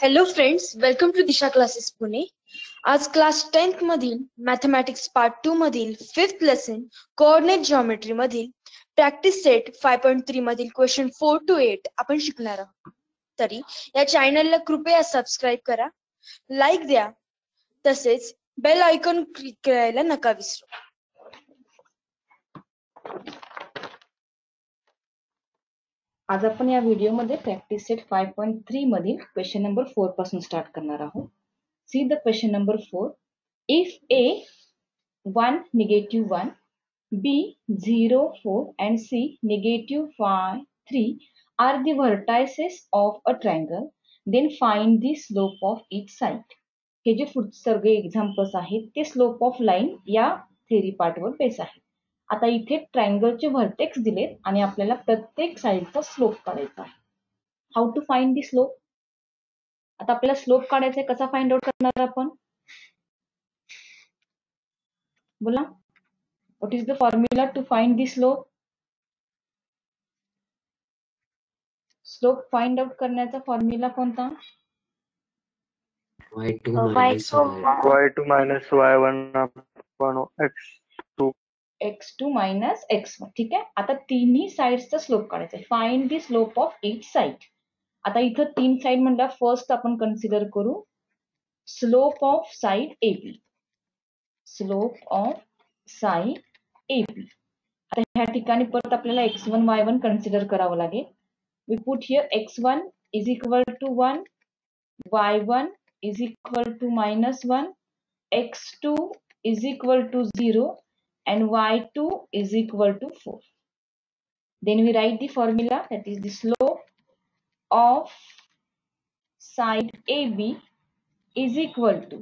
Hello friends, welcome to Disha classes Pune. आज class 10th मधील mathematics part 2 मधील 5th लेसन कोऑर्डिनेट जिओमेट्री मधील practice set 5.3 मधील क्वेश्चन 4 to 8 आपण शिकणार आहोत. तरी या चॅनलला कृपया सबस्क्राईब करा, लाईक द्या, तसेच बेल आयकॉन क्लिक करायला नका विसरू. आज आपण या व्हिडिओमध्ये प्रॅक्टिस सेट 5.3 मधील क्वेश्चन नंबर 4 पासून स्टार्ट करणार आहोत. See the question number 4. If A 1 negative 1, B 0 4 and C negative 5 3 are the vertices of a triangle, then find the slope of each side. हे जे सगळे एक्झाम्पल्स आहेत ते स्लोप ऑफ लाईन या theory पार्टवर base आहे. आता इथे ट्रायंगलचे व्हर्टेक्स दिलेत आणि आपल्याला प्रत्येक साइडचा स्लोप काढायचा आहे. How to find the slope? आता आपल्याला स्लोप काढायचा आहे, कसा फाइंड आउट करणार आपण? बोला, what is the formula to find the slope? Slope find out करण्याचा फॉर्म्युला कोणता? y2 minus y1 upon x2. x2 minus x1. ठीक आहे. आता तिन्ही साइड्सचा स्लोप काढायचा आहे. Find the slope of each side. आता इथं तीन साइड म्हणल्या फर्स्ट आपण कन्सिडर करू slope of side AB. Slope of side AB. आता ह्या ठिकाणी परत आपल्याला x1 y1 कन्सिडर करावं लागेल. We put here x1 is equal to 1, y1 is equal to -1, x2 is equal to 0 and y2 is equal to 4. Then we write the formula, that is the slope of side AB is equal to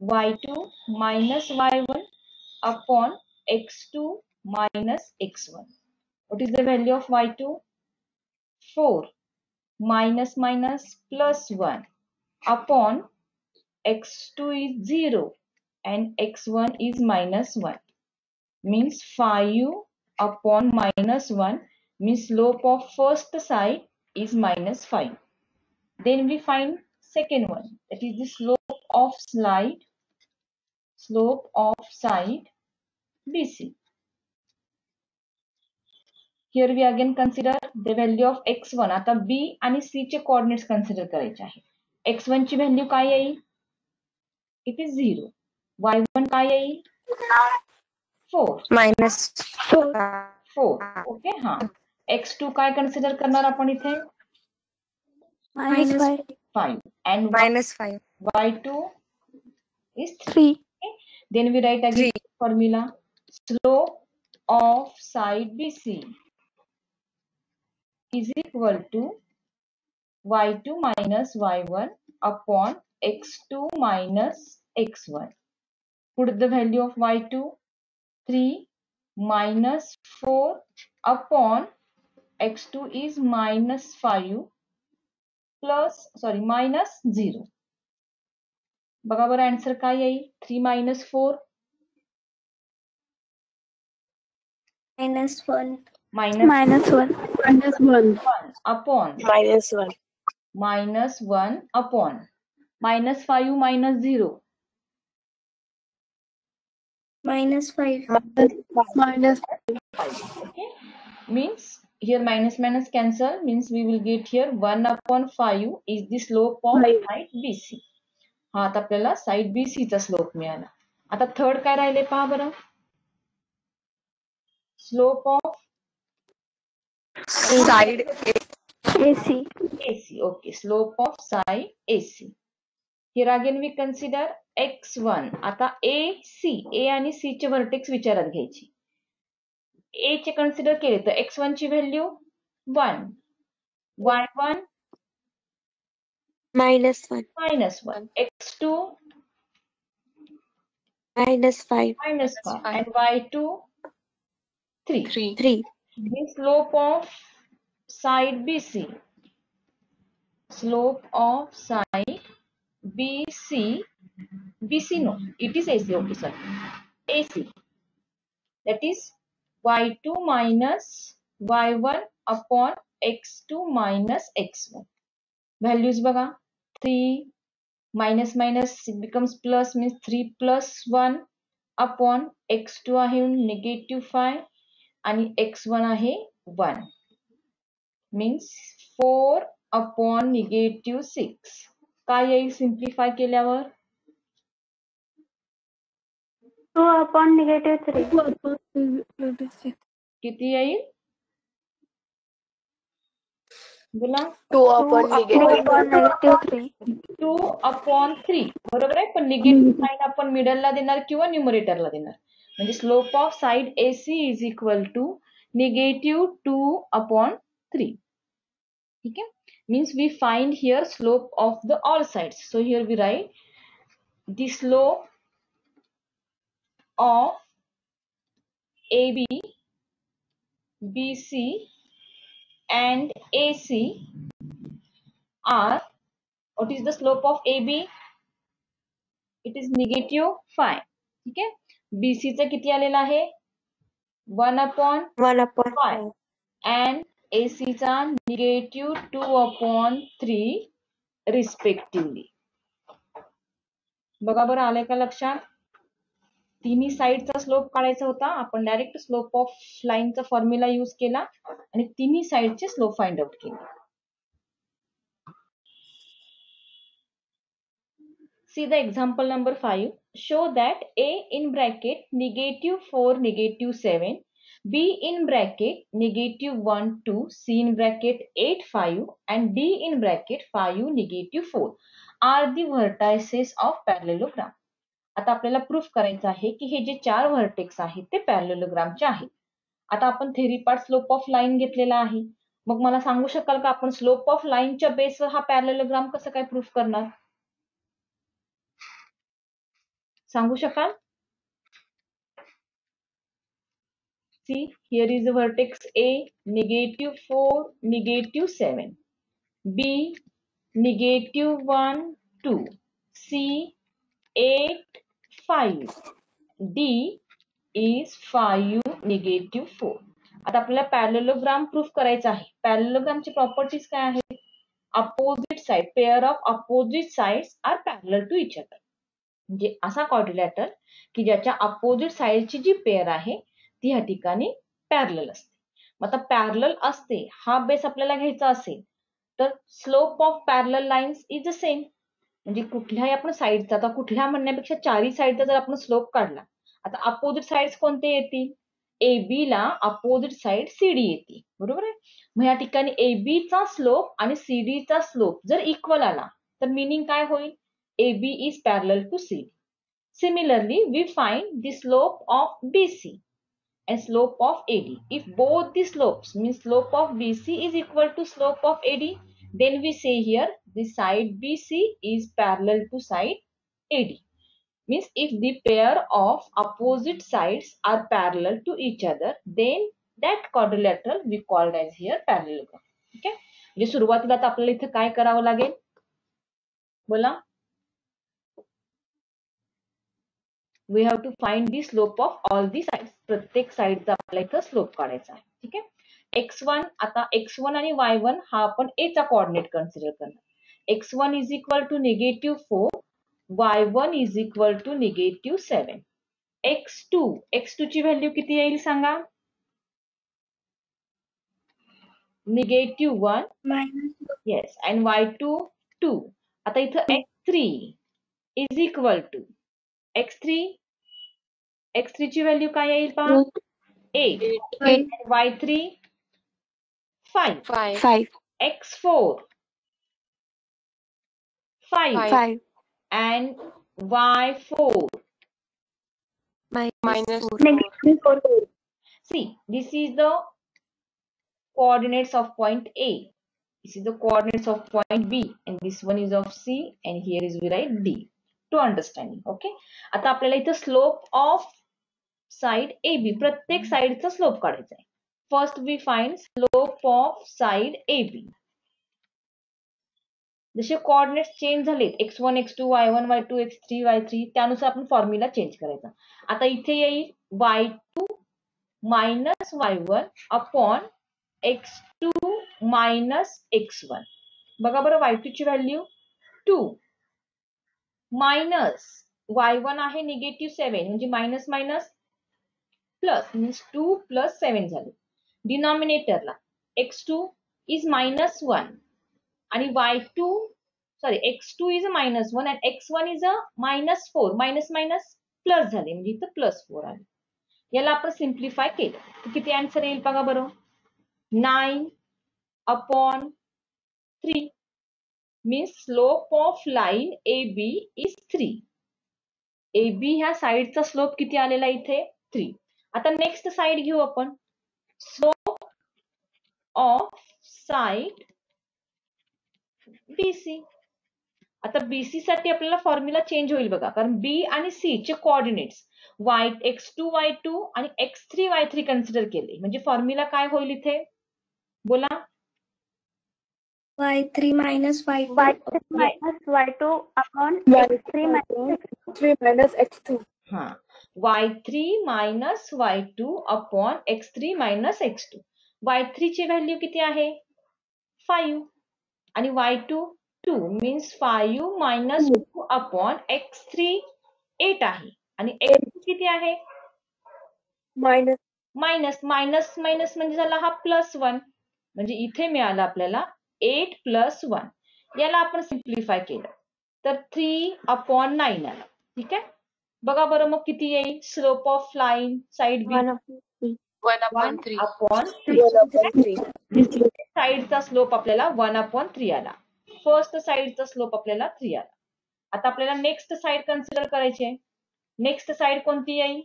y2 minus y1 upon x2 minus x1. What is the value of y2? 4 minus minus plus 1 upon x2 is 0 and x1 is -1, means 5 upon -1, means slope of first side is -5. Then we find second one, that is the slope of side BC. Here we again consider the value of x1. आता B आणि C चे coordinates consider करायचे आहे. x1 ची value काय येईल? It is 0. y1 काय येईल? 4 -4. ओके. हा. x2 काय कन्सिडर करणार आपण इथे? -5 and y2 is 3. Okay? Then we write again formula. Slope of side BC is equal to y2 minus y1 upon x2 minus x1. Put the value of y2, 3 minus 4 upon x2 is -5 minus 0. बघा बरं answer काय येईल? 3 minus 4 -1 upon -1 upon -5 minus 0 -5 okay, means here minus cancel, means we will get here 1 upon 5 is the slope of side BC. हा, आता आपल्याला side BC चा slope मिळाला. आता थर्ड काय राहिले पहा बरं. Slope of side AC. Okay, slope of side AC. Here again we consider x1. आता A आणि C चे व्हर्टेक्स विचारात घ्यायची. A चे कन्सिडर केले तर x1 ची value 1, y1 -1, x2 -5 and y2 3. The slope of side BC. Slope of side BC no, it is AC. Okay, sorry. AC. That is y2 minus y1 upon x2 minus x1. Values बघा 3 minus minus becomes plus means 3 plus 1 upon x2 आहे -5 आणि x1 आहे 1 means 4 upon -6. काय येईल simplify केल्यावर 2 upon -3. किती येईल बोला 2 2 upon upon -3. 2 अपॉन 3 बरोबर आहे. पण निगेटिव्ह साईन आपण मिडलला देणार किंवा न्यूमरेटरला देणार. म्हणजे slope of side AC is equal to -2 upon 3. ठीक आहे. Means we find here slope of the all sides. So here we write the slope of AB, BC and AC are, what is the slope of AB? It is -5. ठीक आहे. BC चं किती आलेलं आहे 1 upon 5 and AC चा -2 upon 3 respectively. बघा बरं आलंय का लक्षात. तिन्ही साइडचा स्लोप काढायचा होता. आपण डायरेक्ट स्लोप ऑफ लाईनचा फॉर्म्युला यूज केला आणि तिन्ही साइडचे स्लोप फाइंड आउट केले. See the example number 5. Show that A in bracket -4 -7, B in bracket -1 2, C in bracket 8 5 and D in bracket 5 -4 are the vertices of parallelogram. आता आपल्याला proof करायचं आहे की हे जे 4 व्हर्टेक्स आहेत ते पॅरलेलोग्रामचे आहेत. आता आपण theory part slope of line घेतलेला आहे. मग मला सांगू शकाल का आपण स्लोप ऑफ लाईनच्या बेसवर हा पॅरलेलोग्राम कसं काय प्रूफ करणार सांगू शकाल. See, here is the vertex A, -4, -7. B, -1, 2. C, 8, 5. D is 5, -4. आता आपल्याला पॅरलेलोग्राम प्रूफ करायचा आहे. पॅरलेलोग्रामची प्रॉपर्टीज काय आहेत. Opposite side, pair of opposite sides are parallel to each other. म्हणजे असा क्वाड्रिलॅटर की ज्याच्या अपोजिट साइडची जी पेअर आहे ती या ठिकाणी पॅरलल असते. मग आता पॅरलल असते हा बेस आपल्याला घ्यायचा असेल तर slope of parallel lines is the same. म्हणजे कुठल्याही आपण साइडचा, आता कुठल्या म्हणण्यापेक्षा चारही साइडचा जर आपण स्लोप काढला, आता अपोजिट साइड्स कोणते येतील. AB ला अपोजिट साइड CD येते बरोबर आहे. मग या ठिकाणी AB चा स्लोप आणि CD चा स्लोप जर इक्वल आला तर मिनिंग काय होईल. AB is parallel to CD. Similarly, we find the slope of BC and slope of AD. If both the slopes means slope of BC is equal to slope of AD, then we say here the side BC is parallel to side AD. Means if the pair of opposite sides are parallel to each other, then that quadrilateral we called as here parallelogram. ठीक आहे. म्हणजे सुरुवातीला तर आपल्याला इथे काय करावं लागेल बोला. We have to find the slope of all the sides. प्रत्येक साइडचा आपल्याला इथं स्लोप काढायचा आहे. ठीक आहे. x1 आता x1 आणि y1 हा आपण a चा कोऑर्डिनेट कन्सिडर करणार. x1 is equal to -4, y1 is equal to -7. x2 ची व्हॅल्यू किती येईल सांगा. -1 येस and y2 2. आता इथं x3 is equal to x3 ची व्हॅल्यू काय येईल पहा 8 y3 5 x4 5 and y4 -4. see this is the coordinates of point A, this is the coordinates of point B and this one is of C and here is we write D to understanding. okay. आता आपल्याला इथं slope of side AB प्रत्येक साइडचा slope काढायचा आहे. First we find slope of side AB. जसे coordinates change झालेत x1 x2 y1 y2 x3 y3 त्यानुसार आपण फॉर्म्युला चेंज करायचा. आता इथे येईल y2 minus y1 upon x2 minus x1. बघा बरं y2 ची व्हॅल्यू 2 मायनस y1 आहे -7 म्हणजे minus minus plus means 2 plus 7 झाले. डिनॉमिनेटरला x2 इज -1 आणि y2 सॉरी x2 इज -1 आणि x1 is -4 minus minus plus झाले म्हणजे इथं +4 आले. याला आपण सिम्प्लिफाय केलं तर किती आन्सर येईल बघा बरं. 9/3 means slope of line AB is 3. AB ह्या साइडचा स्लोप किती आलेला इथे 3. आता नेक्स्ट साइड घेऊ आपण. Slope of side BC. आता BC साठी आपल्याला फॉर्म्युला चेंज होईल बघा, कारण B आणि C चे कोऑर्डिनेट्स x2 y2 आणि x3 y3 कन्सिडर केले म्हणजे फॉर्म्युला काय होईल इथे बोला. y3 minus y2 y2 upon x3 minus x2. हाँ y3 minus y2 upon x3 minus x2. y3 ची व्हॅल्यू किती आहे 5 आणि y2 2 means 5 minus 2 upon x3 8 आहे आणि x2 किती आहे मायनस मायनस मायनस मायनस म्हणजे झाला हा +1 म्हणजे इथे मिळालं आपल्याला 8 + 1. याला आपण सिम्प्लिफाय केलं तर 3/9 आला. ठीक आहे. बघा बरं मग किती येईल slope of line side B 1/3. साइडचा स्लोप आपल्याला 1/3 आला. फर्स्ट साइडचा स्लोप आपल्याला 3 आला. आता आपल्याला नेक्स्ट साइड कन्सिडर करायचे. नेक्स्ट साइड कोणती येईल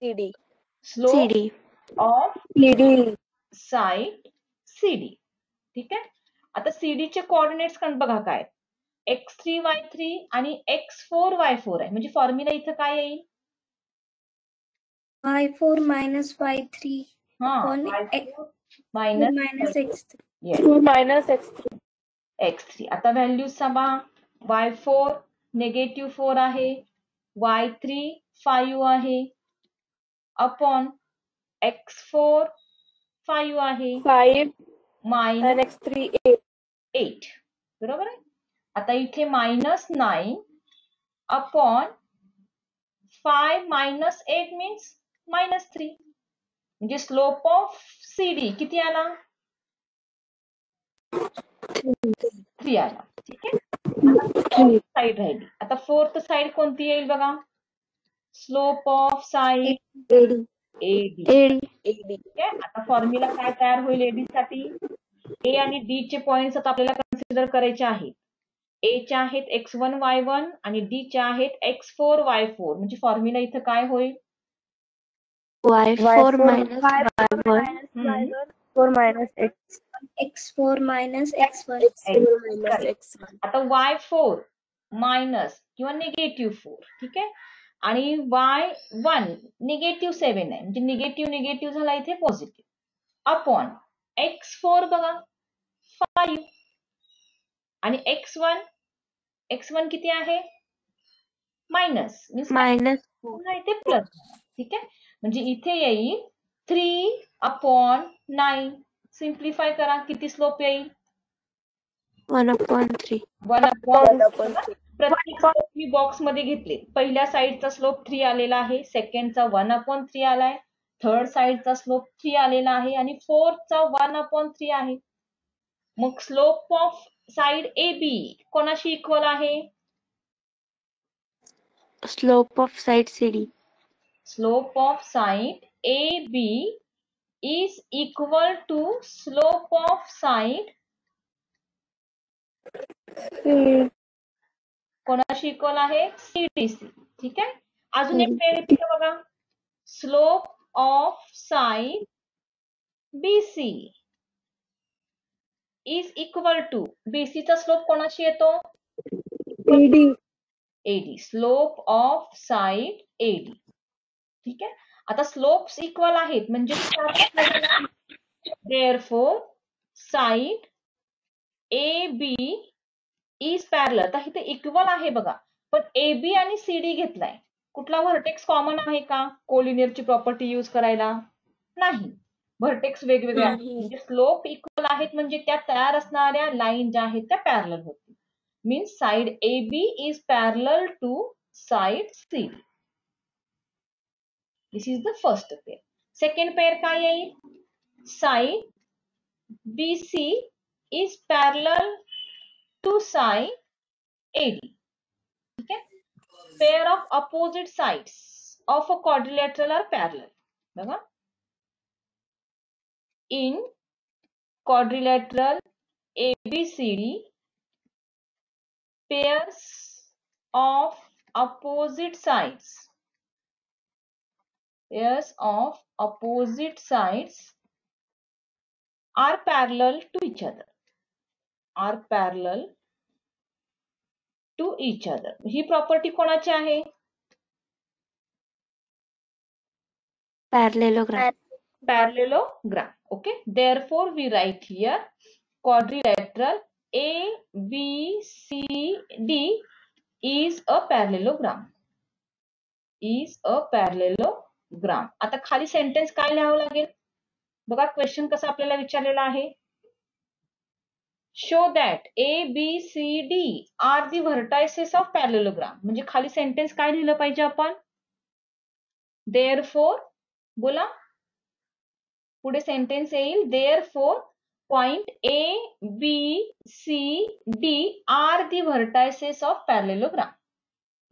CD. Slope of side CD. ठीक आहे. आता CD चे कोऑर्डिनेट्स बघा काय x3 y3 आणि x4 y4 आहे म्हणजे फॉर्म्युला इथं काय येईल y4 minus y3 upon minus x3. yes, 2 minus x3. x3. आता व्हॅल्यू समा y4 -4 आहे y3 5 आहे अपॉन x4 5 आहे 5 मायनस and x3 8 बरोबर आहे. आता इथे -9 अपॉन 5 minus 8 मीन्स -3 म्हणजे स्लोप ऑफ CD किती आला 3 आला. ठीक आहे. आता साइड राहिली. आता फोर्थ साइड कोणती येईल बघा स्लोप ऑफ साइड AD. ठीक आहे. आता फॉर्म्युला काय तयार होईल AD साठी A आणि D चे पॉइंट्स आता आपल्याला कन्सिडर करायचे आहेत. A चे आहेत x1 y1 आणि D चे आहेत x4 y4 म्हणजे फॉर्म्युला इथं काय होईल y4 minus हम्म. 4 minus x. x4 minus x1. आता y4 मायनस किंवा -4 ठीक आहे आणि y1 -7 आहे म्हणजे निगेटिव्ह झाला इथे पॉझिटिव्ह अपॉन x4 बघा 5 आणि x1 किती आहे मायनस पुन्हा इथे प्लस. ठीक आहे म्हणजे इथे येईल 3/9. सिम्प्लिफाय करा किती स्लोप येईल 1/3. 1/3. प्रत्येक स्लोप मी बॉक्स मध्ये घेतले. पहिल्या साइडचा स्लोप 3 आलेला आहे सेकंडचा 1/3 आलाय थर्ड साइडचा स्लोप 3 आलेला आहे आणि फोर्थचा 1/3 आहे. मग स्लोप ऑफ साइड AB कोणाशी इक्वल आहे Slope of side CD. Slope of side AB is equal to slope of side कोणाशी इक्वल आहे CDC. ठीक आहे. अजून एक बेनिफिट बघा slope of side BC is equal to BC चा स्लोप कोणाशी येतो AD. Slope of side AD. ठीक आहे. आता स्लोप्स इक्वल आहेत म्हणजे therefore side AB is parallel. आता इथे इक्वल आहे बघा पण AB आणि CD घेतलाय कुठला व्हर्टेक्स कॉमन आहे का कोलिनियरची प्रॉपर्टी यूज करायला नाही व्हर्टेक्स वेगवेगळे आहेत म्हणजे स्लोप इक्वल आहेत म्हणजे त्या तयार असणाऱ्या लाईन ज्या आहेत त्या पॅरलल होतील. Means side AB is parallel to side CD. This is the first pair. Second pair काय येईल? Side BC is parallel to side AD. ठीक आहे. Pair of opposite sides of a quadrilateral are parallel. बघा, in quadrilateral ABCD, pairs of opposite sides are parallel to each other. He property कोणाची आहे? Parallelogram. Parallelogram. Okay. Therefore, we write here quadrilateral ABCD is a parallelogram. आता खाली sentence काय लिहावं लागेल? बघा question कसा आपल्याला विचारलेला आहे. Show that ABCD are the vertices of parallelogram. म्हणजे खाली सेंटेन्स काय लिहिलं पाहिजे आपण? देअरफोर, बोला पुढे सेंटेन्स येईल. Therefore point ABCD are the vertices of parallelogram.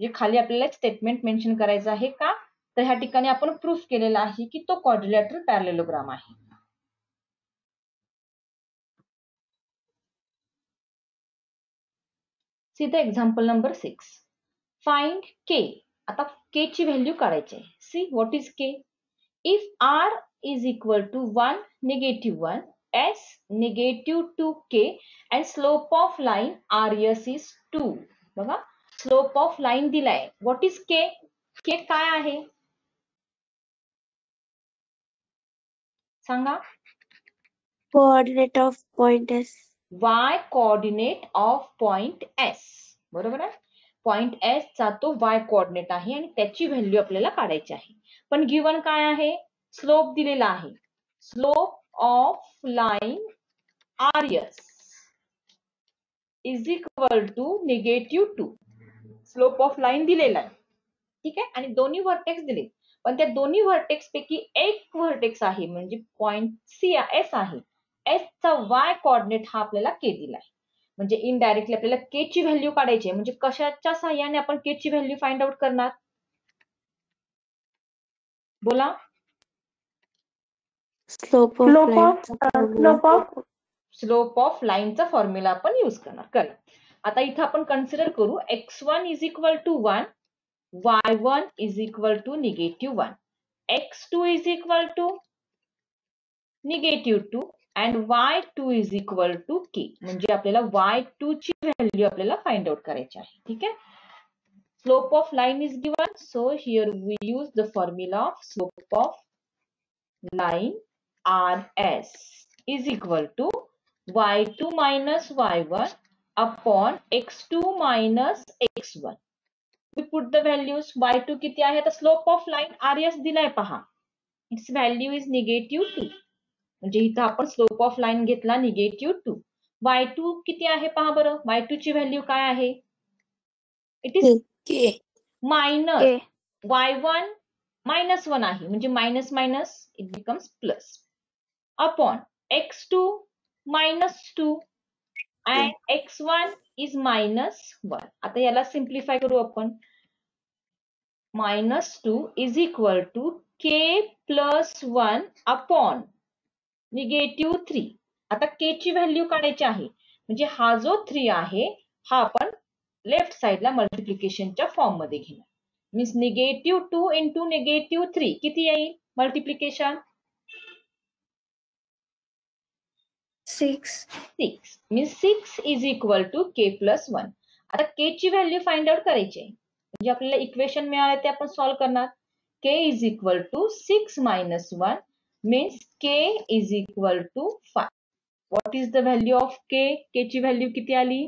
जे खाली आपल्याला स्टेटमेंट मेन्शन करायचं आहे का? तर ह्या ठिकाणी आपण प्रूफ केलेला आहे की तो क्वाड्रिलॅटरल पॅरलेलोग्राम आहे. See the example number 6. Find K. आता K ची व्हॅल्यू काढायची आहे. See what is K? If R is equal to 1, -1, S -2K and slope of line RS is 2. बघा, स्लोप ऑफ लाईन दिलाय. What is K? K काय आहे सांगा? Coordinate of point S. Y coordinate of point S. बरोबर आहे. Point S चा तो Y coordinate आहे आणि त्याची व्हॅल्यू आपल्याला काढायची आहे. पण गिवन काय आहे? स्लोप दिलेला आहे. Slope of line RS is equal to -2. Slope of line दिलेला आहे. ठीक आहे. आणि दोन्ही व्हर्टेक्स दिले. पण त्या दोन्ही व्हर्टेक्स पैकी एक व्हर्टेक्स आहे म्हणजे पॉइंट S आहे. S चा Y कोऑर्डिनेट हा आपल्याला K दिलाय. म्हणजे इनडायरेक्टली आपल्याला K ची व्हॅल्यू काढायची आहे. म्हणजे कशाच्या सहाय्याने आपण K ची व्हॅल्यू फाइंड आउट करणार? बोला. Slope ऑफ लाईनचा फॉर्म्युला आपण यूज करणार. करेक्ट. आता इथं आपण कन्सिडर करू x1 is equal to 1, y1 is equal to -1, x2 is equal to -2 and y2 is equal to k. म्हणजे आपल्याला y2 ची व्हॅल्यू आपल्याला फाइंड आउट करायची आहे. ठीक आहे. Slope of line is given, so here we use the formula of slope of line RS is equal to y2 minus y1 upon x2 minus x1. We put the values. y2 किती आहे? आता slope of line RS दिलाय पहा. It's value is -2. म्हणजे इथं आपण slope of line घेतला -2. y2 किती आहे पहा बरं. y2 ची व्हॅल्यू काय आहे? इट इज मायनस y1 -1 आहे म्हणजे minus minus it becomes plus upon x2 -2 and x1 is -1. आता याला सिम्प्लिफाय करू आपण. -2 is equal to k plus 1 upon -3. आता k ची व्हॅल्यू काढायची आहे म्हणजे हा जो 3 आहे हा आपण लेफ्ट साइडला मल्टिप्लिकेशनच्या फॉर्म मध्ये घेणार. मीन्स -2 into -3 किती येईल multiplication? 6. Means 6 is equal to k plus 1. आता k ची व्हॅल्यू फाइंड आउट करायची आहे म्हणजे आपल्याला इक्वेशन मिळाले ते आपण सॉल्व्ह करणार. k is equal to 6 minus 1 means k is equal to 5. What is the value of k? k ची व्हॅल्यू किती आली?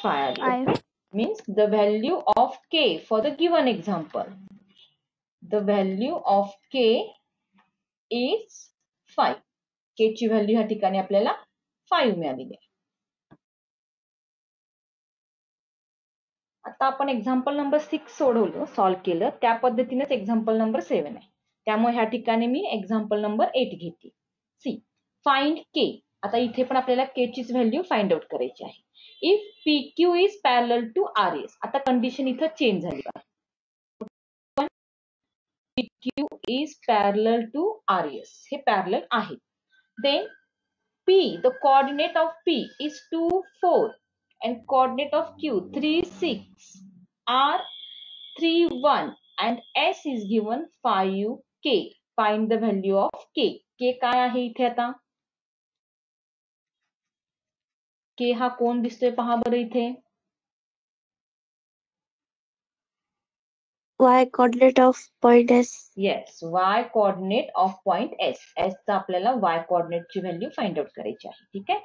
5. Means the value of k for the given example. The value of K is 5. के ची value ह्या ठिकाणी आपल्याला 5 मिळालेली आहे. आता आपण एक्झाम्पल नंबर 6 सोडवलं, सॉल्व्ह केलं, त्या पद्धतीनेच एक्झाम्पल नंबर 7 आहे. त्यामुळे ह्या ठिकाणी मी एक्झाम्पल नंबर 8 घेते. सी, फाइंड के. आता इथे पण आपल्याला के चीच व्हॅल्यू फाइंड आउट करायची आहे. If P Q is parallel to R S. आता कंडिशन इथं चेंज झाली बघा. P Q is parallel to R S, हे पॅरलल आहे. Then P, the coordinate of P is 2, 4 and coordinate of Q 3, 6, R 3, 1 and S is given 5, K. Find the value of K. K काय आहे इथे आता? K हा कोण दिसतोय पहा बरं इथे. Y coordinate of point S. Yes, Y coordinate of point S. S चा आपल्याला Y coordinate ची व्हॅल्यू फाइंड आउट करायची आहे. ठीक आहे.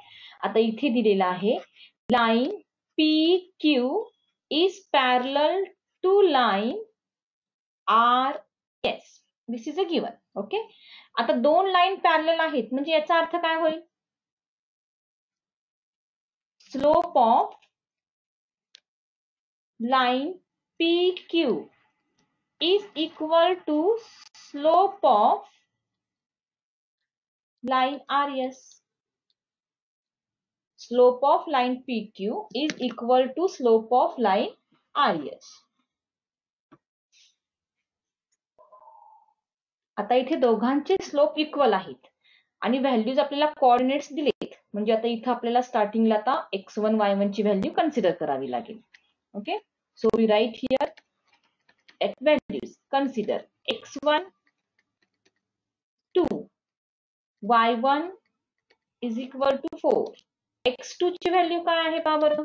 आता इथे दिलेला आहे line PQ is parallel to line RS. This is a given. Okay. आता दोन लाईन पॅरलल आहेत म्हणजे याचा अर्थ काय होईल? Slope of line PQ is equal to slope of line RS. Slope of line PQ is equal to slope of line RS. आता इथे दोघांचे स्लोप इक्वल आहेत आणि व्हॅल्यूज आपल्याला कोऑर्डिनेट्स दिलेत. म्हणजे आता इथे आपल्याला स्टार्टिंगला आता x1 y1 ची व्हॅल्यू कन्सिडर करावी लागेल. Okay, so we write here at values. Consider x1 2, y1 is equal to 4. x2 ची व्हॅल्यू काय आहे पहा बरं.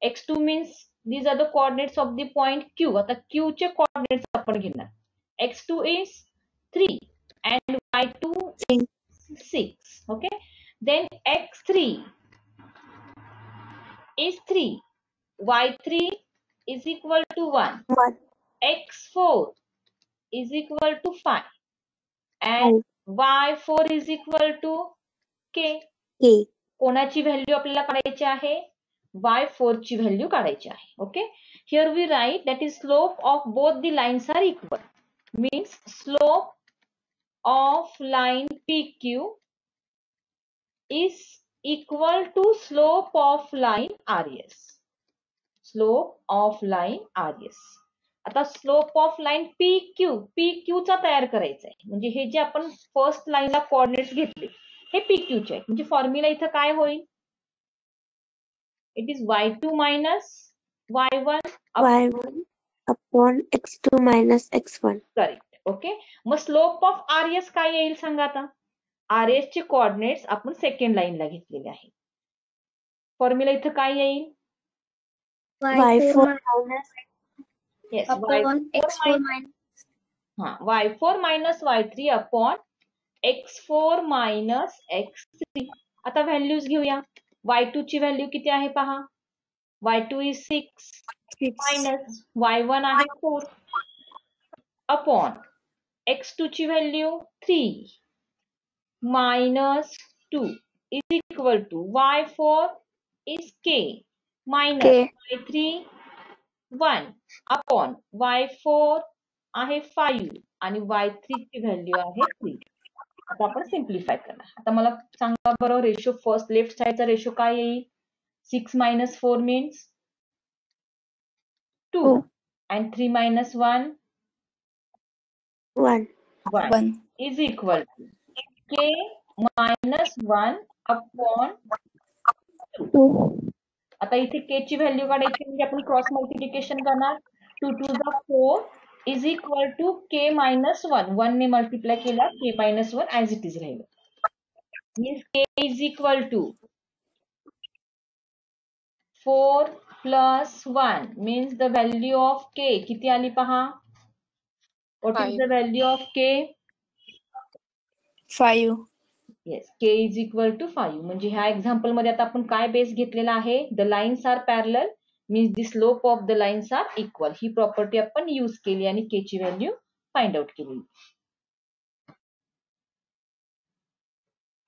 x2 means these are the coordinates of the point Q. आता Q चे coordinates आपण घेणार. x2 is 3 and y2 is 6. Okay. Then x3 is 3. y3 is equal to 1. x4 is equal to 5 and y4 is equal to k. कोणाची value आपल्याला काढायची आहे? y4 ची value काढायची आहे. Okay, here we write that is slope of both the lines are equal. Means slope of line PQ is equal to slope of line RS. Slope of line RS. आता slope of line PQ चा तयार करायचा आहे. म्हणजे हे जे आपण first लाईनला कोऑर्डिनेट्स घेतले हे PQ चे आहे. म्हणजे फॉर्म्युला इथं काय होईल? It is y2 minus y1 upon x2 minus x1. Correct. Okay, मग स्लोप ऑफ RS काय येईल सांगा आता. RS चे कोऑर्डिनेट्स आपण सेकंड लाईनला घेतलेले आहेत. फॉर्म्युला इथं काय येईल? y4 minus Yes, y4 minus y3 upon x4 minus x3. आता व्हॅल्यूज घेऊया. y2 ची व्हॅल्यू किती आहे पहा. y2 is 6 minus y1 आहे 4 upon x2 ची value 3 minus 2 is equal to y4 is k minus y3 1 upon y4 आहे 5 आणि y3 ची व्हॅल्यू आहे 3. आता आपण सिम्प्लिफाय करणार. आता मला सांगा बरं रेशो फर्स्ट लेफ्ट साइडचा रेशो काय येईल? 6 minus 4 means 2 and 3 minus 1 1 is equal to k minus 1 upon 2. आता इथे k ची व्हॅल्यू काढायची म्हणजे आपण क्रॉस मल्टिप्लिकेशन करणार. 2 2 जा 4 is equal to k minus 1. 1 ने मल्टिप्लाय केला k minus 1 as it is राहिलं. Means k is equal to 4 plus 1 means the value of k किती आली पहा. What is the value of k? 5. Yes, k is equal to 5. म्हणजे ह्या example मध्ये आता आपण काय बेस घेतलेला आहे? The lines are parallel means the slope of the lines are equal. ही प्रॉपर्टी आपण यूज केली आणि k ची व्हॅल्यू फाइंड आउट केलेली.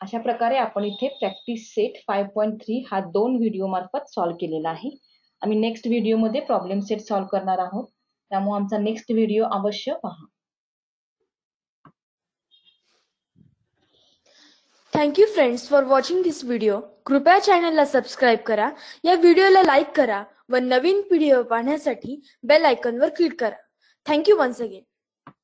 अशा प्रकारे आपण इथे प्रॅक्टिस सेट 5.3 हा 2 व्हिडिओ मार्फत सॉल्व्ह केलेला आहे. आम्ही नेक्स्ट व्हिडिओमध्ये प्रॉब्लेम सेट सॉल्व्ह करणार आहोत, त्यामुळे आमचा नेक्स्ट व्हिडिओ अवश्य पहा. Thank you friends for watching this video. कृपया चॅनलला सबस्क्राईब करा, या व्हिडिओला लाईक करा व नवीन व्हिडिओ पाहण्यासाठी बेल आयकॉनवर क्लिक करा. Thank you once again.